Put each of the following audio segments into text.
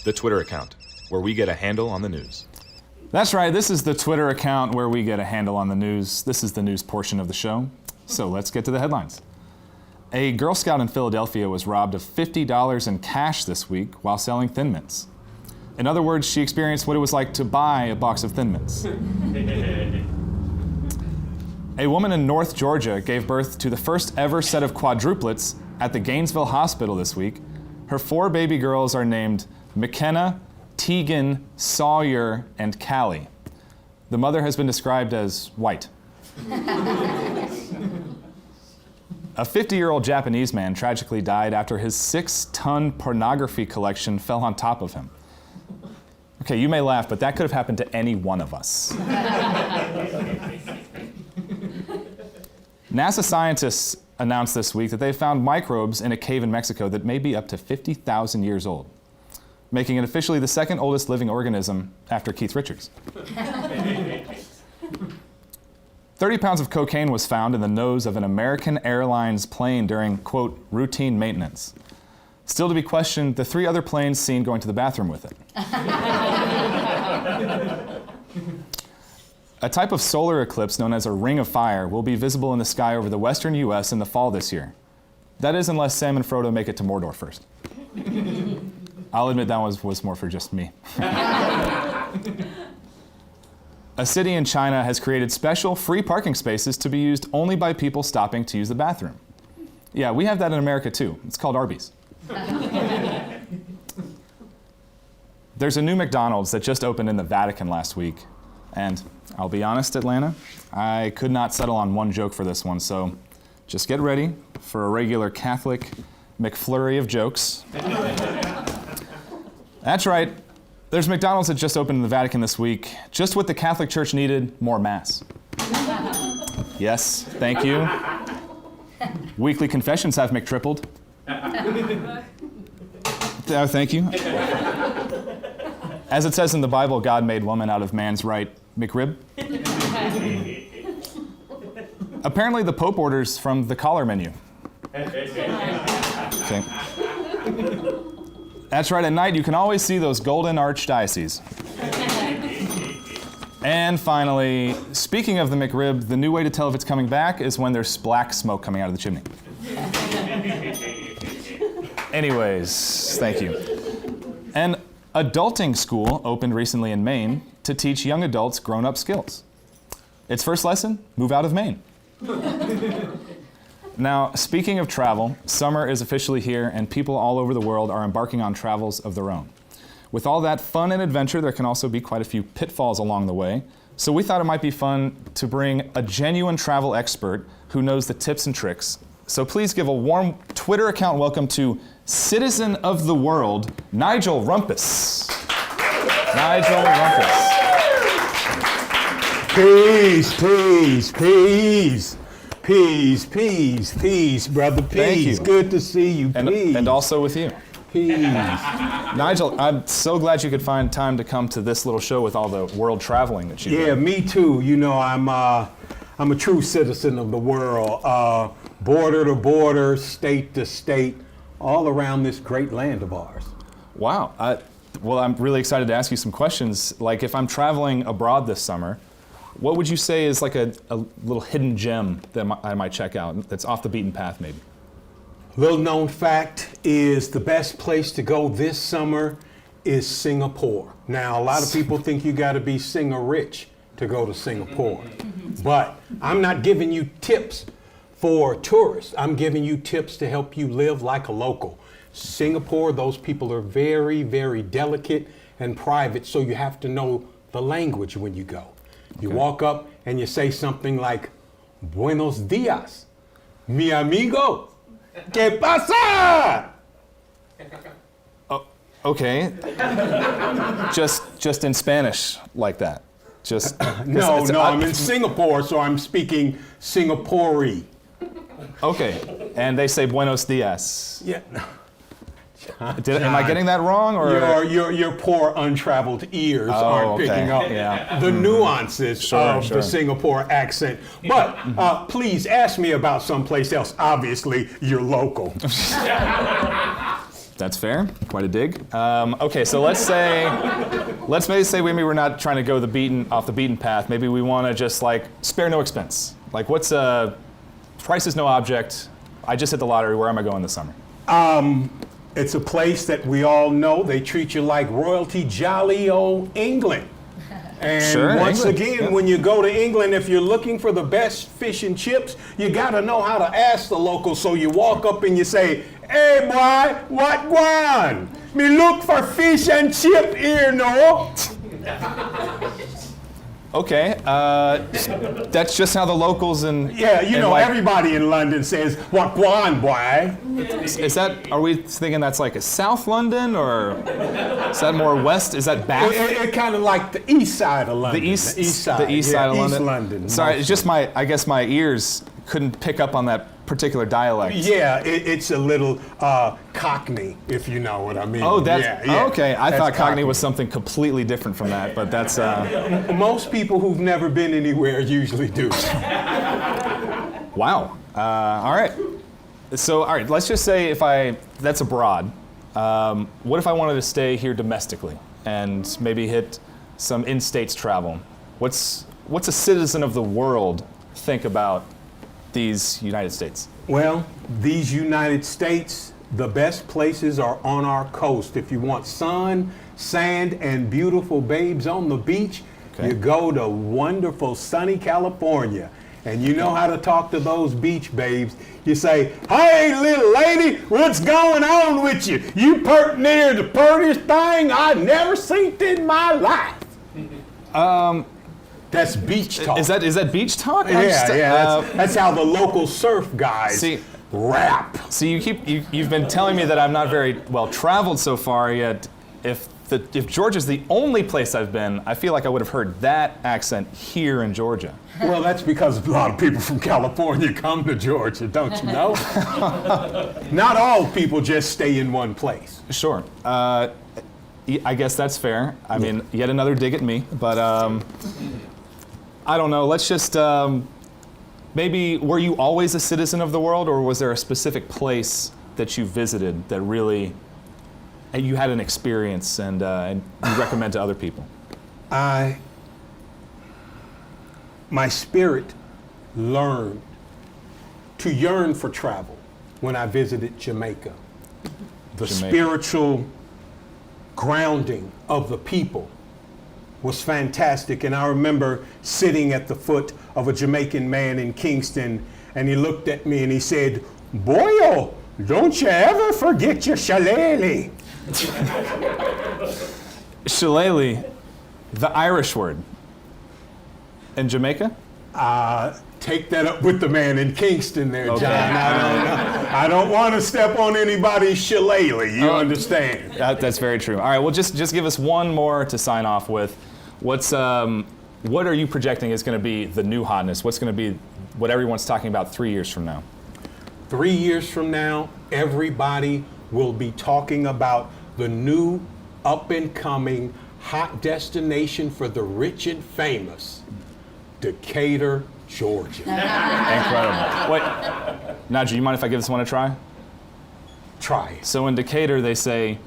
the Twitter account, where we get a handle on the news. That's right, this is the Twitter account where we get a handle on the news. This is the news portion of the show. So let's get to the headlines. A Girl Scout in Philadelphia was robbed of $50 in cash this week while selling Thin Mints. In other words, she experienced what it was like to buy a box of Thin Mints. A woman in North Georgia gave birth to the first ever set of quadruplets at the Gainesville Hospital this week. Her 4 baby girls are named McKenna, Tegan, Sawyer, and Callie. The mother has been described as white. A 50-year-old Japanese man tragically died after his 6-ton pornography collection fell on top of him. Okay, you may laugh, but that could have happened to any one of us. NASA scientists announced this week that they found microbes in a cave in Mexico that may be up to 50,000 years old, making it officially the second oldest living organism after Keith Richards. 30 pounds of cocaine was found in the nose of an American Airlines plane during, quote, routine maintenance. Still to be questioned, the 3 other planes seen going to the bathroom with it. A type of solar eclipse known as a ring of fire will be visible in the sky over the western U.S. in the fall this year. That is, unless Sam and Frodo make it to Mordor first. I'll admit that was more for just me. A city in China has created special free parking spaces to be used only by people stopping to use the bathroom. Yeah, we have that in America too. It's called Arby's. There's a new McDonald's that just opened in the Vatican last week. And I'll be honest, Atlanta, I could not settle on one joke for this one, so just get ready for a regular Catholic McFlurry of jokes. That's right, there's McDonald's that just opened in the Vatican this week. Just what the Catholic Church needed, more Mass. Yes, thank you. Weekly confessions have McTripled. Thank you. As it says in the Bible, God made woman out of man's right McRib. Apparently the Pope orders from the collar menu. Okay. That's right, at night you can always see those golden archdiocese. And finally, speaking of the McRib, the new way to tell if it's coming back is when there's black smoke coming out of the chimney. Anyways, thank you. An adulting school opened recently in Maine to teach young adults grown-up skills. Its first lesson, move out of Maine. Now, speaking of travel, summer is officially here and people all over the world are embarking on travels of their own. With all that fun and adventure, there can also be quite a few pitfalls along the way. So we thought it might be fun to bring a genuine travel expert who knows the tips and tricks. So please give a warm Twitter account welcome to Citizen of the World, Nigel Rumpus. Nigel Rumpus. Peace, peace, peace. Peace, peace, peace, brother, peace. Thank you. Good to see you, peace. And also with you. Peace. Nigel, I'm so glad you could find time to come to this little show with all the world traveling that you do. Yeah, me too. You know, I'm a true citizen of the world. Border to border, state to state, all around this great land of ours. Wow. Well, I'm really excited to ask you some questions. Like, if I'm traveling abroad this summer, what would you say is like a little hidden gem that I might check out that's off the beaten path, maybe? Little known fact is the best place to go this summer is Singapore. Now, a lot of people think you got to be singer rich to go to Singapore. But I'm not giving you tips for tourists. I'm giving you tips to help you live like a local. Singapore, those people are very, very delicate and private, so you have to know the language when you go. You walk up and you say something like, "Buenos dias, mi amigo. ¿Qué pasa?" Oh, okay. just in Spanish like that. Just No, I'm in Singapore, so I'm speaking Singaporean. Okay, and they say Buenos dias. Yeah. Am I getting that wrong, or Your poor untraveled ears aren't picking up the nuances of the Singapore accent. But please ask me about someplace else. Obviously, you're local. That's fair. Quite a dig. Okay, so let's maybe say maybe we're not trying to go off the beaten path. Maybe we want to just like spare no expense. Like, what's price is no object. I just hit the lottery. Where am I going this summer? It's a place that we all know. They treat you like royalty, jolly old England. And Sure, once England, again, yeah. when you go to England, if you're looking for the best fish and chips, you got to know how to ask the locals. So you walk up and you say, "Hey boy, what gwine? Me look for fish and chip here, no?" Okay, that's just how the locals and Yeah, you and know, like, everybody in London says, "What gwine, boy?" Is that? Are we thinking that's like a South London, or is that more west? Is that Bath? It kind of like the east side of London. The east side. the east side of East London. London. Sorry, it's just mostly. I guess my ears couldn't pick up on that particular dialect. Yeah, it's a little Cockney, if you know what I mean. Oh, that's yeah, okay. I that's thought Cockney was something completely different from that, but that's Most people who've never been anywhere usually do. wow. All right. So, all right. Let's just say that's abroad. What if I wanted to stay here domestically and maybe hit some in-states travel? What's a citizen of the world think about these United States? Well, these United States, the best places are on our coast. If you want sun, sand, and beautiful babes on the beach, Okay. you go to wonderful sunny California. And you know how to talk to those beach babes. You say, "Hey, little lady, what's going on with you? You pert near the purtiest thing I never seen in my life." That's beach talk. Is that beach talk? That's how the local surf guys See- rap. So you've been telling me that I'm not very well traveled so far, yet if Georgia's the only place I've been, I feel like I would have heard that accent here in Georgia. Well, that's because a lot of people from California come to Georgia, don't you know? Not all people just stay in one place. Sure. I guess that's fair. I mean, yet another dig at me, but I don't know. Let's just maybe, were you always a citizen of the world, or was there a specific place that you visited that really you had an experience and you recommend to other people? My spirit learned to yearn for travel when I visited Jamaica. The Jamaica. spiritual grounding of the people was fantastic. And I remember sitting at the foot of a Jamaican man in Kingston, and he looked at me and he said, "Boyo, don't you ever forget your shillelagh." Shillelagh, the Irish word. In Jamaica? Take that up with the man in Kingston there, John. Okay. I don't want to step on anybody's shillelagh, you understand? That's very true. All right, well, just give us one more to sign off with. What are you projecting is going to be the new hotness? What's going to be what everyone's talking about 3 years from now? 3 years from now, everybody will be talking about the new up-and-coming hot destination for the rich and famous, Decatur, Georgia. Incredible. Wait, Najee, you mind if I give this one a try? Try it. So in Decatur, they say,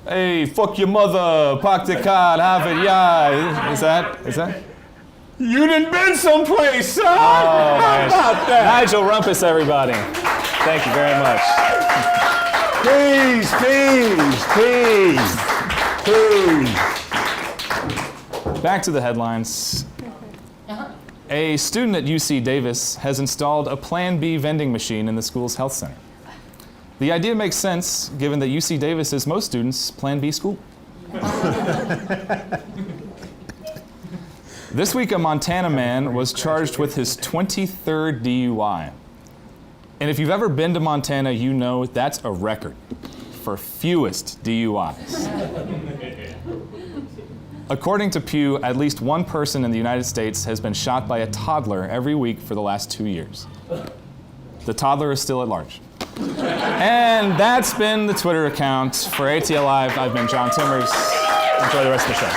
"Hey, fuck your mother, park the car, have it, yeah." Is that? You done been someplace, son. Oh, How nice. about that? Nigel Rumpus, everybody. Thank you very much. Peace. Back to the headlines. A student at UC Davis has installed a Plan B vending machine in the school's health center. The idea makes sense given that UC Davis is most students' Plan B school. This week, a Montana man was charged with his 23rd DUI. And if you've ever been to Montana, you know that's a record for fewest DUIs. According to Pew, at least one person in the United States has been shot by a toddler every week for the last 2 years. The toddler is still at large. And that's been the Twitter account. For ATL Live, I've been John Timmers. Enjoy the rest of the show.